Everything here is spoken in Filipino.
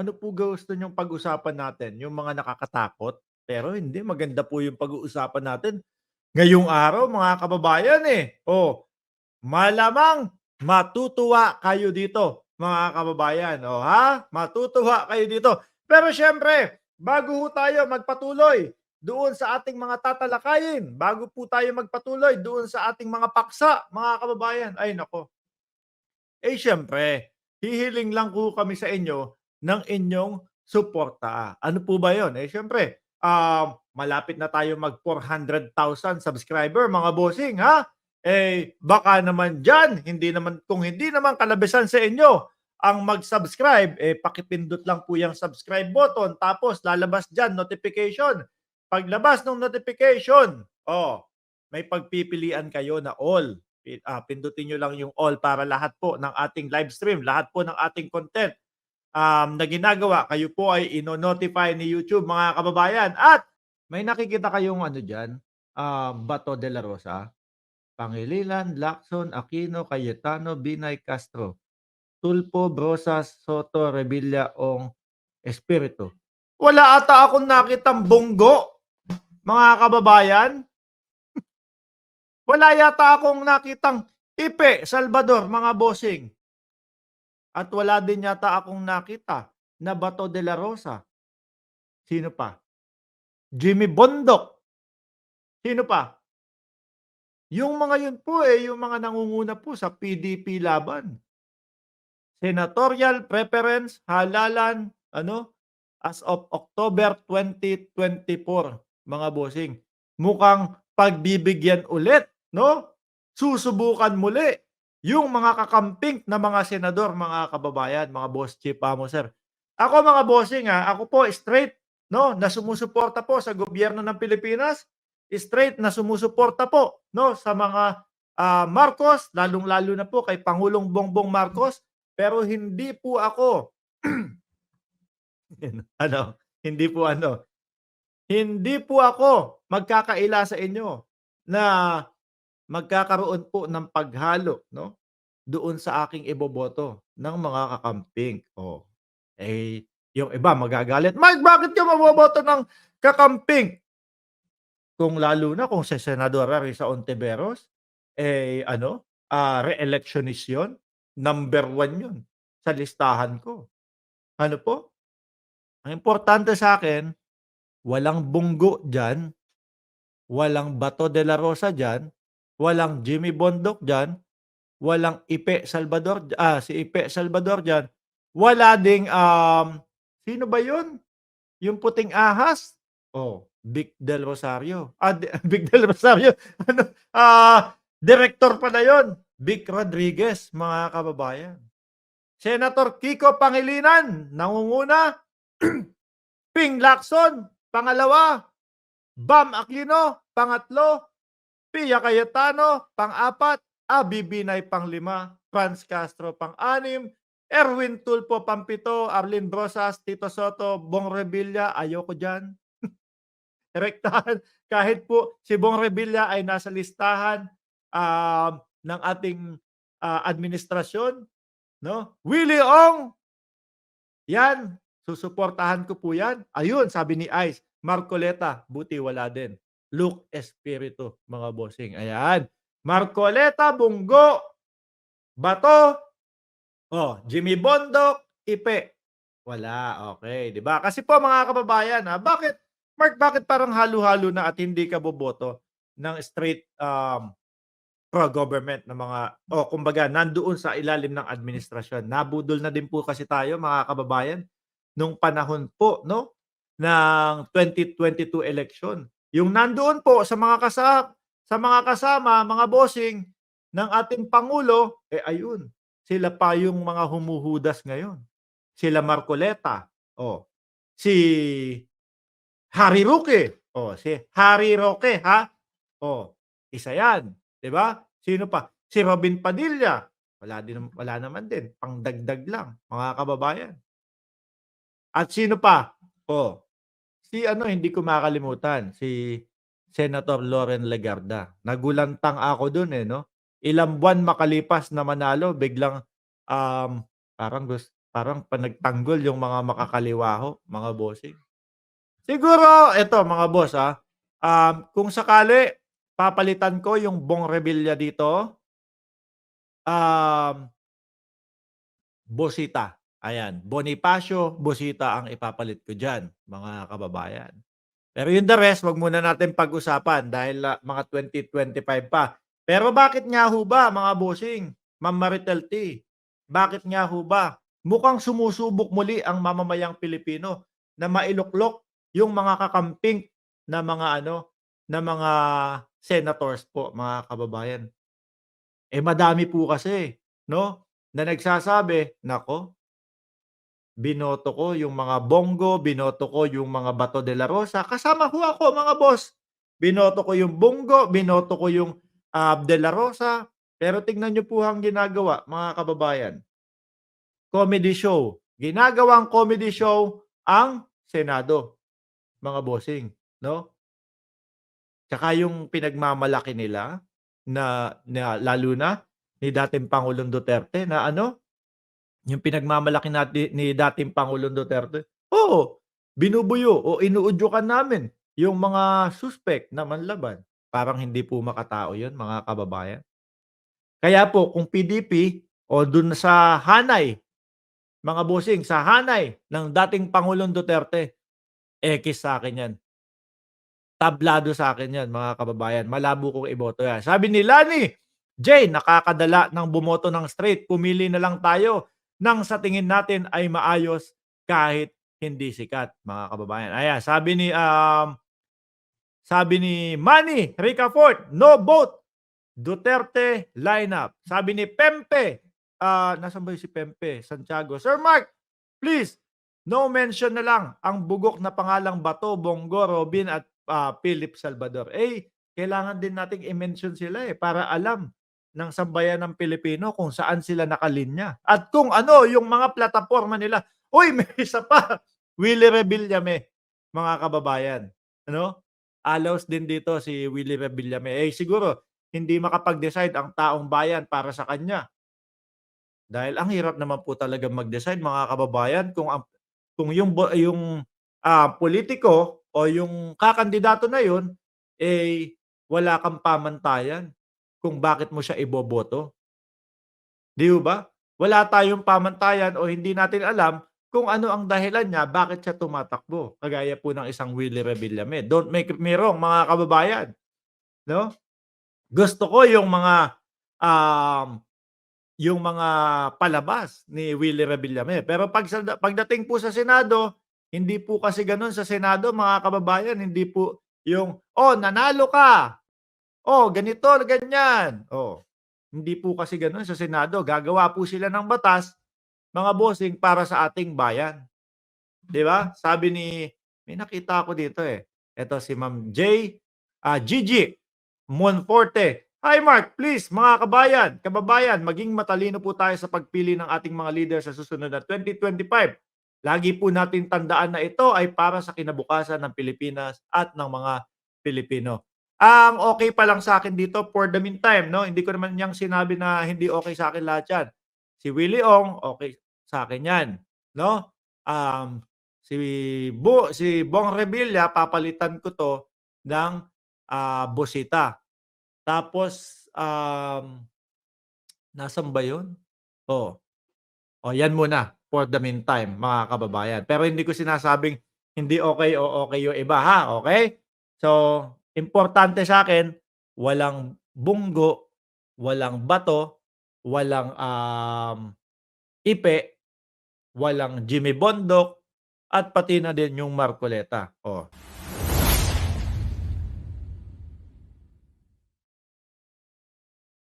Ano po gusto niyong pag-usapan natin, yung mga nakakatakot? Pero hindi, maganda po yung pag-uusapan natin ngayong araw mga kababayan, eh. Oh, malamang matutuwa kayo dito mga kababayan, oh, ha? Matutuwa kayo dito. Pero siyempre, bago ho tayo magpatuloy doon sa ating mga tatalakayin, bago po tayo magpatuloy doon sa ating mga paksa, mga kababayan, ay naku, eh, siyempre, hihiling lang po kami sa inyo ng inyong suporta. Ano po ba 'yon? Eh, siyempre, malapit na tayo mag 400,000 subscriber mga bossing, ha? Eh, baka naman diyan kung hindi naman kalabisan sa inyo ang mag-subscribe, eh, pakipindot lang po yung subscribe button tapos lalabas diyan notification. Paglabas ng notification, oh, may pagpipilian kayo na all. Pindutin niyo lang yung all para lahat po ng ating live stream, lahat po ng ating content, na ginagawa, kayo po ay ino-notify ni YouTube mga kababayan. At may nakikita kayong ano diyan, Bato de la Rosa, Pangilinan, Lacson, Aquino, Cayetano, Binay, Castro, Tulfo, Brosas, Soto, Revilla, Ong, Espiritu. Wala ata akong nakitang Bongo, mga kababayan. Wala yata akong nakitang Ipe Salvador, mga bossing. At wala din yata akong nakita na Bato de la Rosa. Sino pa? Jimmy Bondoc. Sino pa? Yung mga yun po, eh, yung mga nangunguna po sa PDP laban. Senatorial preference halalan ano, as of October 2024, mga bossing. Mukhang pagbibigyan ulit, 'no? Susubukan muli yung mga kakamping na mga senador, mga kababayan, mga boss chief, sir. Ako mga bossing, ako po straight, 'no, na sumusuporta po sa gobyerno ng Pilipinas, straight na sumusuporta po, 'no, sa mga, Marcos, lalong-lalo na po kay Pangulong Bongbong Marcos. Pero hindi po ako ano, hindi po ano, hindi po ako magkakaila sa inyo na magkakaroon po ng paghalo 'no, doon sa aking iboboto ng mga kakamping. Oh, eh, yung iba magagalit, "Mike, bakit ka maboboto ng kakamping?" Kung lalo na kung si Senadora Risa Ontiveros, eh, ano, re-electionist yun, number 1 yun sa listahan ko. Ano po? Ang importante sa'kin, walang Bunggo diyan, walang Bato de la Rosa diyan, walang Jimmy Bondoc diyan, walang Ipe Salvador, si Ipe Salvador diyan, wala ding, sino ba yun? Yung puting ahas? Oh, Vic Del Rosario. Vic Del Rosario, ano, direktor pala yun, Vic Rodriguez, mga kababayan. Senator Kiko Pangilinan, nangunguna. Ping Lacson, pangalawa. Bam Aquino, pangatlo. Pia Cayetano, pang-apat. Abi Binay, pang-5. Franz Castro, pang-6. Erwin Tulfo, pang-7. Arlene Brosas, Tito Soto, Bong Revilla, ayoko diyan. Rektahan kahit po si Bong Revilla ay nasa listahan, ng ating, administrasyon, 'no. Willie Ong, 'yan, susuportahan ko po 'yan. Ayun, sabi ni Ice, Marcoleta, buti wala din. Luke Espiritu, mga bossing, ayan. Marcoleta, Bunggo, Bato, Jimmy Bondoc, Ipe, wala, okey, 'di ba? Kasi po mga kababayan, bakit Mark, bakit parang halo-halo na at hindi ka boboto ng straight, pro-government na mga kumbaga nandoon sa ilalim ng administrasyon. Nabudol na din po kasi tayo mga kababayan nung panahon po 'no, ng 2022 election. Yung nandoon po sa mga kasama, mga bossing ng ating pangulo, eh, ayun, sila pa yung mga humuhudas ngayon. Sila Marcoleta, si Harry Roque, si Harry Roque, isa 'yan, 'di ba? Sino pa? Si Robin Padilla, wala naman din, pangdagdag lang, mga kababayan. At sino pa? Si ano, hindi ko makakalimutan, si Senator Loren Legarda. Nagulantang ako dun, eh, 'no? Ilang buwan makalipas na manalo biglang, parang Parang panagtanggol yung mga makakaliwa ho, mga bossing. Siguro eto mga boss, kung sakali papalitan ko yung Bong Revilla dito, um, Bosita, ayan. Bonifacio, Bosita ang ipapalit ko diyan, mga kababayan. Pero yung the rest, wag muna natin pag-usapan dahil, mga 2025 pa. Pero bakit nga ho ba mga bossing, Ma'am Maritel T, bakit nga ho ba mukhang sumusubok muli ang mamamayang Pilipino na mailuklok yung mga kakamping na mga ano, na mga senators po mga kababayan. Eh, madami po kasi 'no, na nagsasabi, "Naku, binoto ko yung mga Bongo, binoto ko yung mga Bato de la Rosa." Kasama ho ako mga boss. Binoto ko yung Bongo, binoto ko yung, De la Rosa. Pero tignan niyo po ang ginagawa mga kababayan, comedy show. Ginagawang comedy show ang Senado, mga bossing, 'no? Tsaka yung pinagmamalaki nila na lalo na ni dating Pangulong Duterte na ano, yung pinagmamalaki ni dating Pangulong Duterte, oo, binubuyo o inuudyukan namin yung mga suspect na manlaban. Parang hindi po makatao yun mga kababayan. Kaya po kung PDP o dun sa hanay, mga bossing, sa hanay ng dating Pangulong Duterte, ekis sa'kin yan. Tablado sa'kin yan mga kababayan, malabo kong iboto yan. Sabi ni Lani J, nakakadala ng bumoto ng straight, pumili na lang tayo ng sa tingin natin ay maayos kahit hindi sikat, mga kababayan. Ayan, sabi ni Manny Ricafort, "No vote, Duterte lineup." Sabi ni Pempe, nasaan ba si Pempe? Santiago, "Sir Mark, please, no mention na lang ang bugok na pangalang Bato, Bongo, Robin at, Philip Salvador." Eh, kailangan din nating i-mention sila, eh, para alam ng sambayan ng Pilipino kung saan sila nakalinya at kung ano yung mga plataporma nila. Uy, may isa pa, Willie Revillame, mga kababayan, ano? Aloos din dito si Willie Revillame. Eh, siguro hindi makapag-decide ang taong bayan para sa kanya. Dahil ang hirap naman po talagang mag-decide mga kababayan kung yung pulitiko o yung kakandidato na yun, eh, wala kang pamantayan kung bakit mo siya iboboto, 'di ho ba? Wala tayong pamantayan o hindi natin alam kung ano ang dahilan niya bakit siya tumatakbo, kagaya po ng isang Willie Revillame. Don't make me wrong mga kababayan, 'no? Gusto ko um yung mga palabas ni Willie Revillame. Pero pagdating po sa Senado, hindi po kasi gano'n sa Senado mga kababayan, hindi po yung, "Oh, nanalo ka. Oh, ganito, ganyan." Oh, hindi po kasi gano'n sa Senado. Gagawa po sila ng batas, mga bossing, para sa ating bayan, 'di ba? May nakita ako dito, eh. Eto si Ma'am Gigi Monforte. "Hi Mark, please mga kababayan, maging matalino po tayo sa pagpili ng ating mga leader sa susunod na 2025. Lagi po natin tandaan na ito ay para sa kinabukasan ng Pilipinas at ng mga Pilipino." Ang okey pa lang sa'kin dito for the meantime 'no, hindi ko naman niyang sinabi na hindi okey sa'kin lahat 'yan. Si Willie Ong, okey sa'kin 'yan 'no. Si si Bong Revilla papalitan ko 'to ng, Bosita. Tapos, nasaan ba yun? Oh, oh, 'yan muna for the meantime mga kababayan. Pero hindi ko sinasabing hindi okey o okey yung iba, ha, okey? So, importante sa'kin walang Bunggo, walang Bato, walang, Ipe, walang Jimmy Bondoc, at pati na din yung Marcoleta, oh.